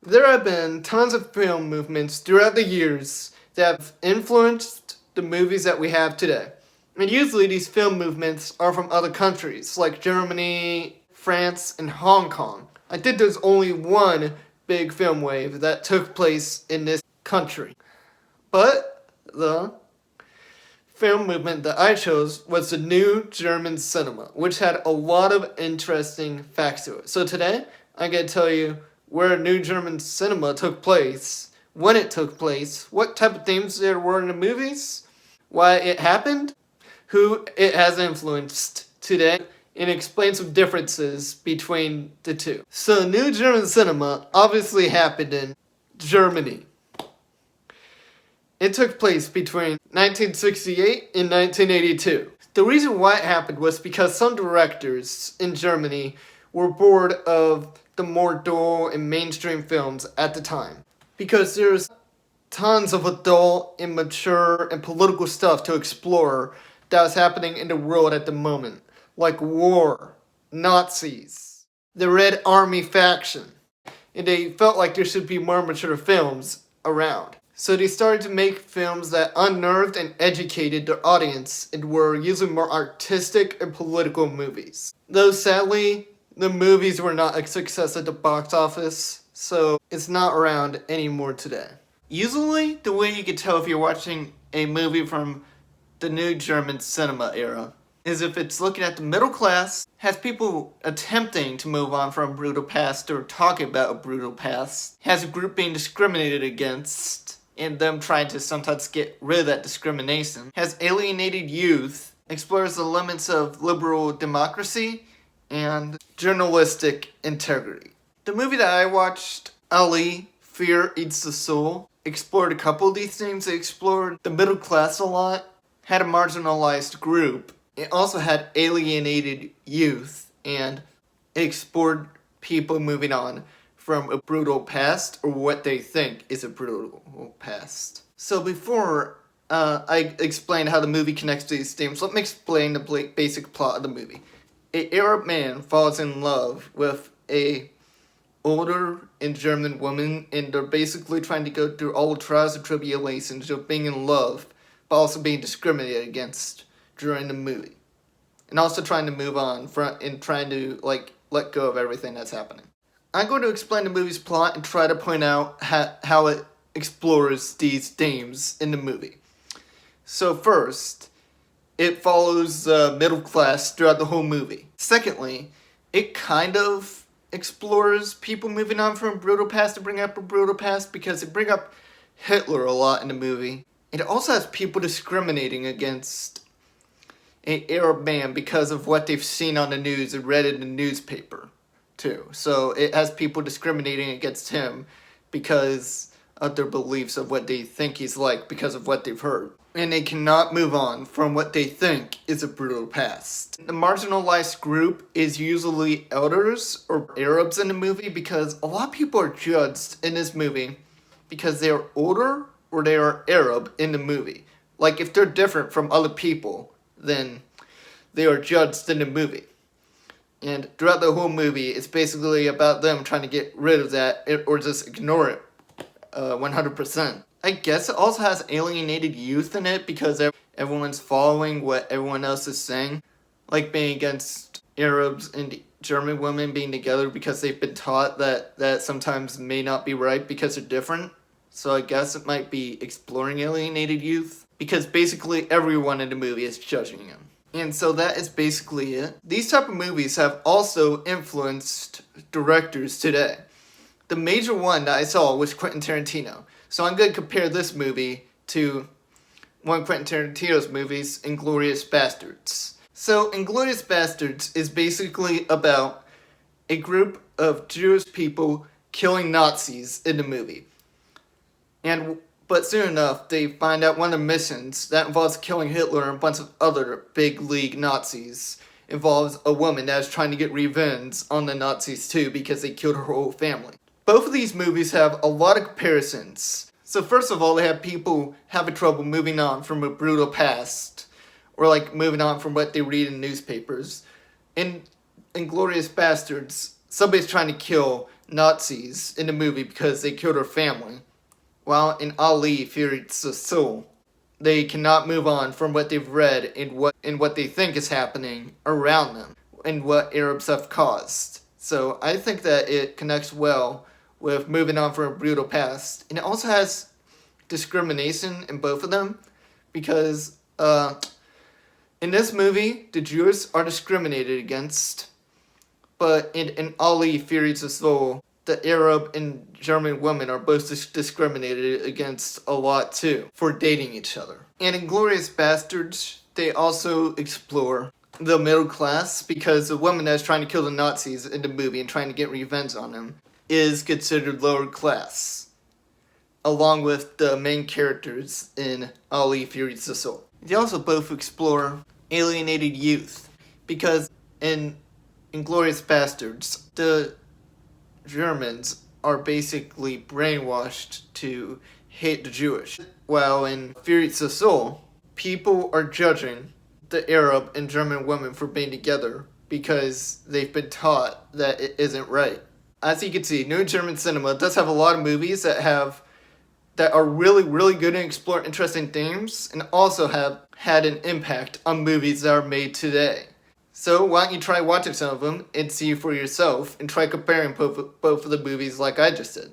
There have been tons of film movements throughout the years that have influenced the movies that we have today. And usually these film movements are from other countries, like Germany, France, and Hong Kong. I think there's only one big film wave that took place in this country. But the film movement that I chose was the New German Cinema, which had a lot of interesting facts to it. So today, I'm going to tell you where New German Cinema took place, when it took place, what type of themes there were in the movies, why it happened, who it has influenced today, and explain some differences between the two. So New German Cinema obviously happened in Germany. It took place between 1968 and 1982. The reason why it happened was because some directors in Germany were bored of the more dull and mainstream films at the time. Because there's tons of adult, immature, and political stuff to explore that was happening in the world at the moment. Like war, Nazis, the Red Army faction. And they felt like there should be more mature films around. So they started to make films that unnerved and educated their audience and were usually more artistic and political movies. Though sadly, the movies were not a success at the box office, so it's not around anymore today. Usually, the way you can tell if you're watching a movie from the New German Cinema era is if it's looking at the middle class, has people attempting to move on from a brutal past or talking about a brutal past, has a group being discriminated against, and them trying to sometimes get rid of that discrimination, has alienated youth, explores the limits of liberal democracy, and journalistic integrity. The movie that I watched, Ali, Fear Eats the Soul, explored a couple of these themes. It explored the middle class a lot, had a marginalized group. It also had alienated youth, and it explored people moving on from a brutal past or what they think is a brutal past. So before I explain how the movie connects to these themes, let me explain the basic plot of the movie. An Arab man falls in love with a older and German woman, and they're basically trying to go through all the trials and tribulations of being in love, but also being discriminated against during the movie. And also trying to move on and trying to let go of everything that's happening. I'm going to explain the movie's plot and try to point out how it explores these themes in the movie. So first, it follows the middle class throughout the whole movie. Secondly, it kind of explores people moving on from a brutal past to bring up a brutal past because it brings up Hitler a lot in the movie. It also has people discriminating against an Arab man because of what they've seen on the news and read in the newspaper, too. So it has people discriminating against him because of their beliefs of what they think he's like because of what they've heard. And they cannot move on from what they think is a brutal past. The marginalized group is usually elders or Arabs in the movie because a lot of people are judged in this movie because they are older or they are Arab in the movie. Like if they're different from other people, then they are judged in the movie. And throughout the whole movie, it's basically about them trying to get rid of that or just ignore it 100%. I guess it also has alienated youth in it because everyone's following what everyone else is saying. Like being against Arabs and German women being together because they've been taught that sometimes may not be right because they're different. So I guess it might be exploring alienated youth. Because basically everyone in the movie is judging him. And so that is basically it. These type of movies have also influenced directors today. The major one that I saw was Quentin Tarantino. So I'm going to compare this movie to one of Quentin Tarantino's movies, Inglourious Basterds. So Inglourious Basterds is basically about a group of Jewish people killing Nazis in the movie. But soon enough, they find out one of the missions that involves killing Hitler and a bunch of other big league Nazis involves a woman that is trying to get revenge on the Nazis too because they killed her whole family. Both of these movies have a lot of comparisons. So first of all, they have people having trouble moving on from a brutal past or like moving on from what they read in newspapers. In Inglourious Basterds, somebody's trying to kill Nazis in the movie because they killed her family, while in Ali Fear Eats the Soul, they cannot move on from what they've read and what they think is happening around them and what Arabs have caused. So I think that it connects well with moving on from a brutal past. And it also has discrimination in both of them because in this movie, the Jews are discriminated against, but in Ali Fear Eats the Soul, the Arab and German women are both discriminated against a lot too for dating each other. And in Glorious Bastards, they also explore the middle class because the woman that's trying to kill the Nazis in the movie and trying to get revenge on them is considered lower class, along with the main characters in Ali Fear Eats the Soul. They also both explore alienated youth because in Inglourious Bastards, the Germans are basically brainwashed to hate the Jewish. While in Fear Eats the Soul, people are judging the Arab and German women for being together because they've been taught that it isn't right. As you can see, New German cinema does have a lot of movies that are really, really good and explore interesting themes and also have had an impact on movies that are made today. So why don't you try watching some of them and see for yourself and try comparing both of the movies like I just did.